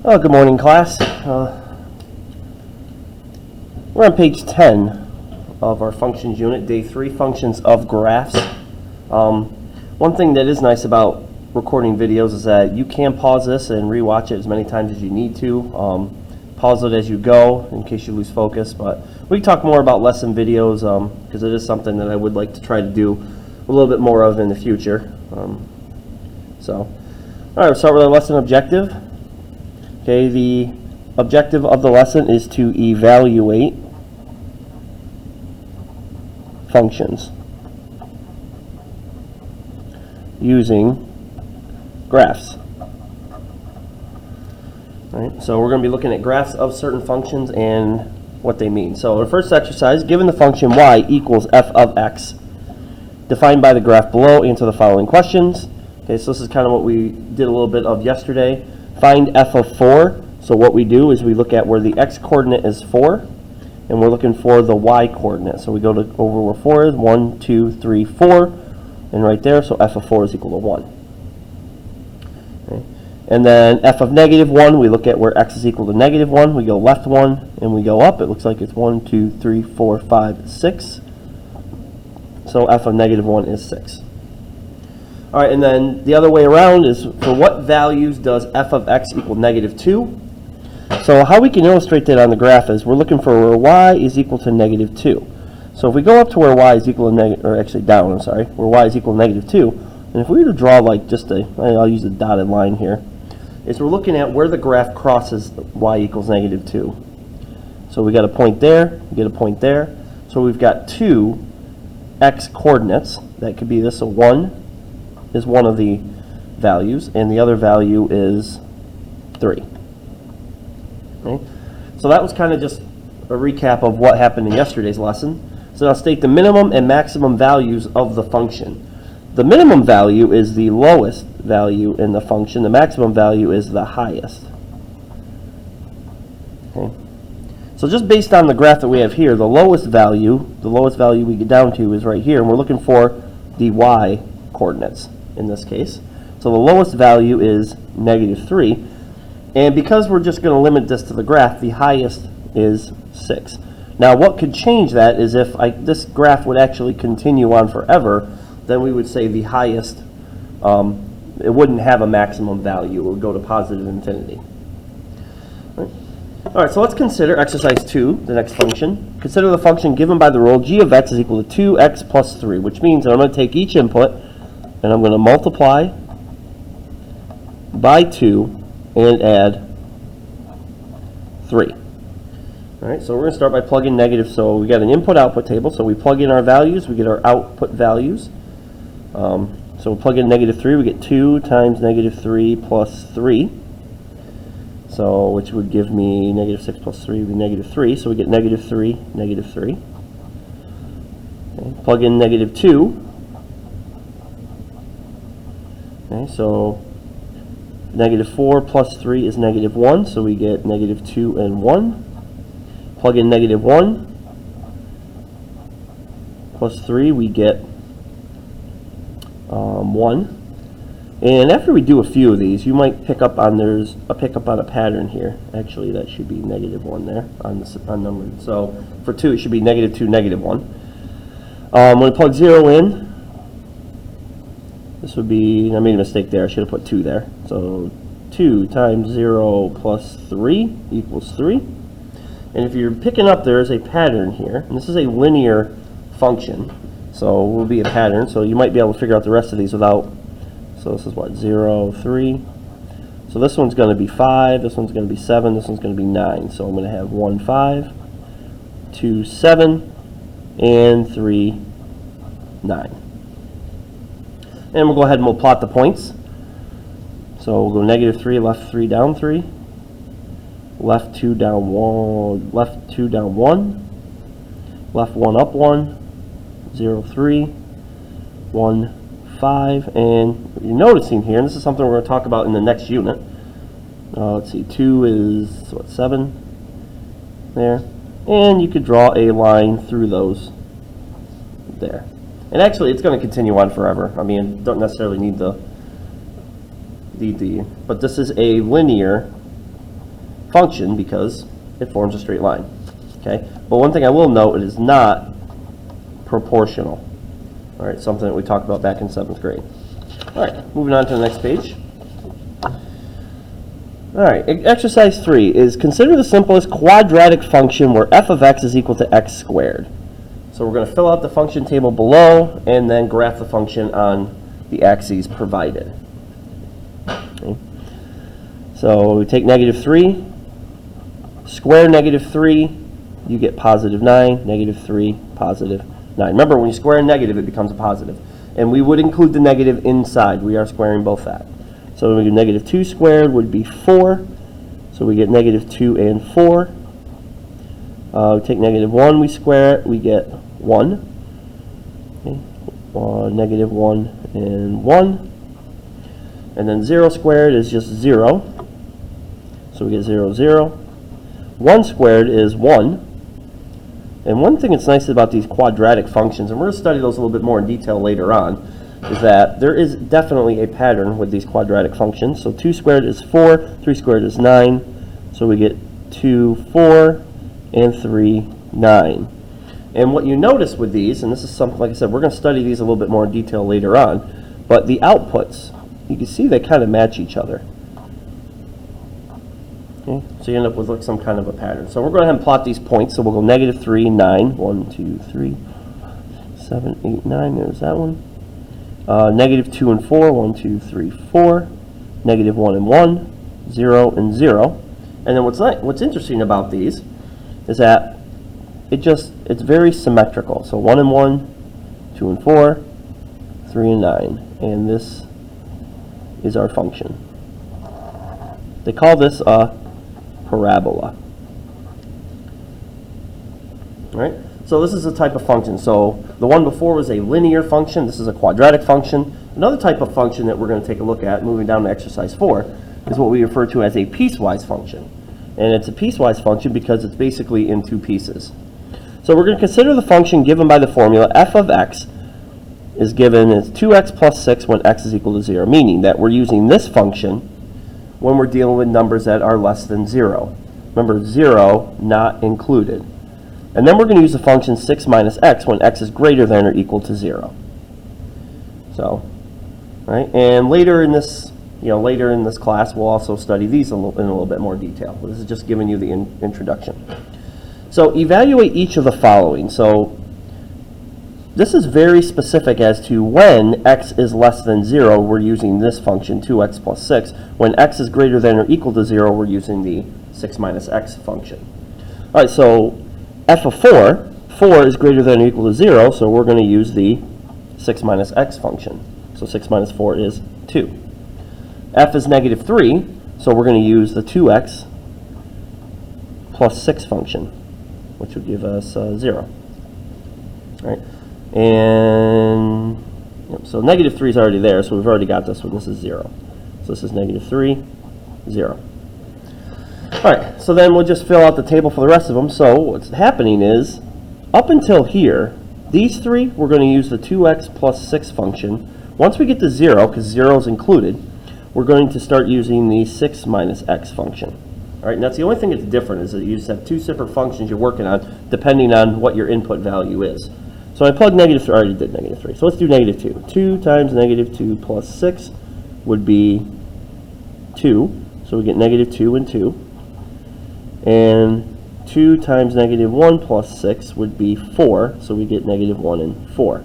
Oh, good morning, class. We're on page 10 of our functions unit, day 3, functions of graphs. One thing that is nice about recording videos is that you can pause this and rewatch it as many times as you need to. Pause it as you go in case you lose focus, but we can talk more about lesson videos because it is something that I would like to try to do a little bit more of in the future. All right, we'll start with our lesson objective. Okay, the objective of the lesson is to evaluate functions using graphs. All right, so we're going to be looking at graphs of certain functions and what they mean. So the first exercise, given the function y equals f of x, defined by the graph below, answer the following questions. Okay, so this is kind of what we did a little bit of yesterday. Find f of 4. So what we do is we look at where the x coordinate is 4, and we're looking for the y coordinate. So we go to over where 4 is, 1, 2, 3, 4, and right there, so f of 4 is equal to 1. Okay. And then f of negative 1, we look at where x is equal to negative 1. We go left 1, and we go up. It looks like it's 1, 2, 3, 4, 5, 6. So f of negative 1 is 6. All right, and then the other way around is for what values does f of x equal negative 2? So how we can illustrate that on the graph is we're looking for where y is equal to negative 2. So if we go up to where y is equal to negative, or actually down, I'm sorry, where y is equal to negative 2, and if we were to draw like just a, I'll use a dotted line here, is we're looking at where the graph crosses y equals negative 2. So we got a point there, we get a point there. So we've got two x coordinates. That could be this, so 1 is one of the values, and the other value is 3. Okay? So that was kind of just a recap of what happened in yesterday's lesson. So now state the minimum and maximum values of the function. The minimum value is the lowest value in the function. The maximum value is the highest. Okay? So just based on the graph that we have here, the lowest value we get down to is right here, and we're looking for the y coordinates in this case. So the lowest value is negative 3. And because we're just going to limit this to the graph, the highest is 6. Now what could change that is if this graph would actually continue on forever, then we would say the highest, it wouldn't have a maximum value. It would go to positive infinity. All right, so let's consider exercise 2, the next function. Consider the function given by the rule g of x is equal to 2x plus 3, which means that I'm going to take each input and I'm going to multiply by 2 and add 3. All right, so we're going to start by plugging negative. So we got an input-output table, so we plug in our values, we get our output values. So we plug in negative 3, we get 2 times negative 3 plus 3. So which would give me negative 6 plus 3 would be negative 3. So we get negative 3, negative 3. Okay, plug in negative 2. Okay, so negative 4 plus 3 is negative 1, so we get negative 2 and 1. Plug in negative 1 plus 3, we get 1. And after we do a few of these, you might pick up on a pattern here. Actually, that should be negative 1 there on number. So for 2, it should be negative 2, negative 1. When we plug 0 in, this would be, I made a mistake there, I should have put 2 there. So 2 times 0 plus 3 equals 3. And if you're picking up, there is a pattern here. And this is a linear function. So it will be a pattern. So you might be able to figure out the rest of these without, so this is what, 0, 3. So this one's going to be 5, this one's going to be 7, this one's going to be 9. So I'm going to have 1, 5, 2, 7, and 3, 9. And we'll go ahead and we'll plot the points. So we'll go negative 3, left 3, down 3. Left 2, down 1, left 2, down 1. Left 1, up 1. 0, 3. 1, 5. And you're noticing here, and this is something we're going to talk about in the next unit. Let's see, 2 is, what, 7? There. And you could draw a line through those there. And actually, it's going to continue on forever. I mean, don't necessarily need the but this is a linear function because it forms a straight line. Okay, but one thing I will note, it is not proportional. All right, something that we talked about back in 7th grade. All right, moving on to the next page. All right, exercise 3 is consider the simplest quadratic function where f of x is equal to x squared. So we're going to fill out the function table below and then graph the function on the axes provided. Okay. So we take -3, square -3, you get +9, -3, +9. Remember, when you square a negative, it becomes a positive. And we would include the negative inside. We are squaring both that. So we do -2 squared would be 4. So we get -2 and 4. We take -1, we square it, we get 1. Okay. -1 and 1. And then 0 squared is just 0. So we get 0, 0. 1 squared is 1. And one thing that's nice about these quadratic functions, and we're going to study those a little bit more in detail later on, is that there is definitely a pattern with these quadratic functions. So 2 squared is 4, 3 squared is 9. So we get 2, 4, and 3, 9. And what you notice with these, and this is something, like I said, we're going to study these a little bit more in detail later on, but the outputs, you can see they kind of match each other. Okay, so you end up with like some kind of a pattern. So we're going to go ahead and plot these points. So we'll go -3, 9, 1, 2, 3, 7, 8, 9. There's that one. -2 and 4, 1, 2, 3, 4. -1 and 1, 0 and 0. And then what's interesting about these is that it's very symmetrical. So 1 and 1, 2 and 4, 3 and 9. And this is our function. They call this a parabola. All right? So this is a type of function. So the one before was a linear function. This is a quadratic function. Another type of function that we're going to take a look at, moving down to exercise 4, is what we refer to as a piecewise function. And it's a piecewise function because it's basically in 2 pieces. So we're going to consider the function given by the formula f of x is given as 2x plus 6 when x is equal to 0, meaning that we're using this function when we're dealing with numbers that are less than 0. Remember, 0 not included. And then we're going to use the function 6 minus x when x is greater than or equal to 0. So, right? And later in this class, we'll also study these in a little bit more detail. This is just giving you the introduction. So evaluate each of the following. So this is very specific as to when x is less than 0, we're using this function, 2x plus 6. When x is greater than or equal to 0, we're using the 6 minus x function. All right, so f of 4 is greater than or equal to 0, so we're going to use the 6 minus x function. So 6 minus 4 is 2. F is -3, so we're going to use the 2x plus 6 function, which would give us 0. All right. And so -3 is already there, so we've already got this one. This is 0. So this is -3, 0. All right, so then we'll just fill out the table for the rest of them. So what's happening is, up until here, these 3, we're going to use the 2x plus 6 function. Once we get to 0, because 0 is included, we're going to start using the 6 minus x function. All right, and that's the only thing that's different, is that you just have 2 separate functions you're working on, depending on what your input value is. So I plug -3, I already did -3. So let's do -2. 2 times -2 plus 6 would be 2. So we get -2 and 2. And 2 times -1 plus 6 would be 4. So we get -1 and 4.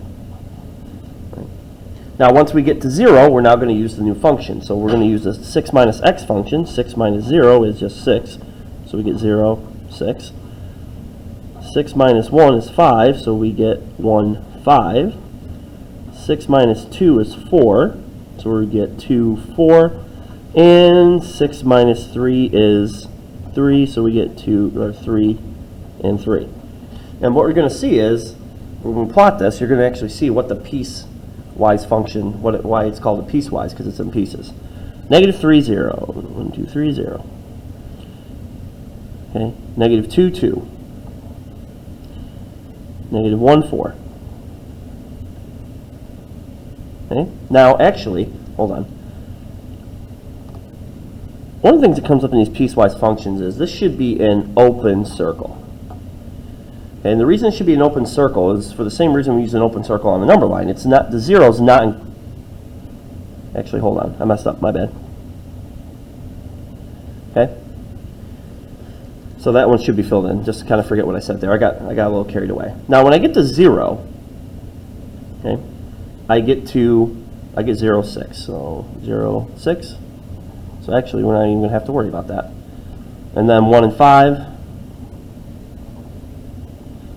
Now once we get to 0, we're now going to use the new function. So we're going to use the 6 minus x function. 6 minus 0 is just 6. So we get 0, 6. 6 minus 1 is 5, so we get 1, 5. 6 minus 2 is 4, so we get 2, 4. And 6 minus 3 is 3, so we get 2, or 3, and 3. And what we're going to see is, when we plot this, you're going to actually see what the piecewise function, why it's called a piecewise, because it's in pieces. -3, 0. 1, 2, 3, 0. Okay, -2, 2. -1, 4. Okay, now actually, hold on. one of the things that comes up in these piecewise functions is this should be an open circle. And the reason it should be an open circle is for the same reason we use an open circle on the number line. It's not, the zero is not in, actually, hold on, I messed up, my bad. Okay? So that one should be filled in, just to kind of forget what I said there. I got a little carried away. Now when I get to 0, okay, I get 0, 6. So 0, 6. So actually we're not even going to have to worry about that. And then 1 and 5.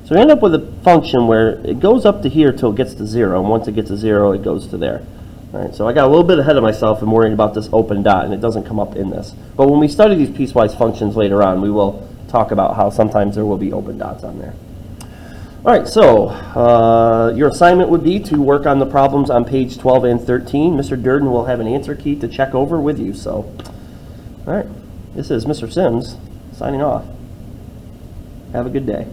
So we end up with a function where it goes up to here till it gets to 0, and once it gets to 0, it goes to there. All right, so I got a little bit ahead of myself and worrying about this open dot, and it doesn't come up in this. But when we study these piecewise functions later on, we will talk about how sometimes there will be open dots on there. All right, so your assignment would be to work on the problems on page 12 and 13. Mr. Durden will have an answer key to check over with you. So, all right, this is Mr. Sims signing off. Have a good day.